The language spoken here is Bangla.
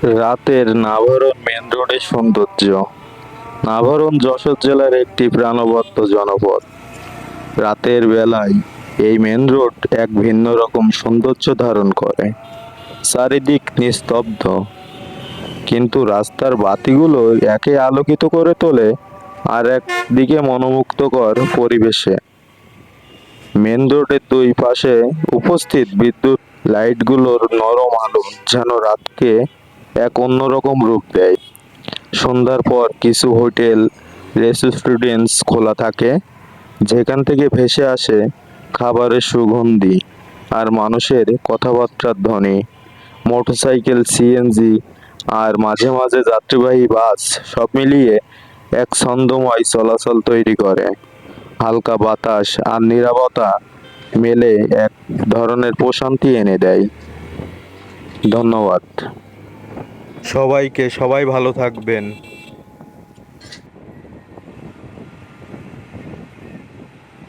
রাতের নাভারণ মেন রোডের সৌন্দর্য। নাভারণ যশোর জেলার একটি প্রাণবন্ত জনপদ। রাতের বেলায় এই মেন রোড এক ভিন্ন রকম সৌন্দর্য ধারণ করে। চারিদিক নিস্তব্ধ, কিন্তু রাস্তার বাতিগুলো একে আলোকিত করে তোলে আর একদিকে মনোমুগ্ধকর পরিবেশে। মেন রোডের দুই পাশে উপস্থিত বিদ্যুৎ লাইটগুলোর নরম আলো যেন রাতকে এক অন্যরকম রূপ দেয়। সন্ধ্যার পর কিছু হোটেল, রেস্টুরেন্টস খোলা থাকে, যেখান থেকে ভেসে আসে খাবারের সুগন্ধি আর মানুষের কথাবার্তার ধ্বনি। মোটরসাইকেল, সিএনজি আর মাঝে মাঝে যাত্রীবাহী বাস সব মিলিয়ে এক ছন্দময় চলাচল তৈরি করে। হালকা বাতাস আর নীরবতা মেলে এক ধরনের প্রশান্তি এনে দেয়। ধন্যবাদ সবাইকে। সবাই ভালো থাকবেন।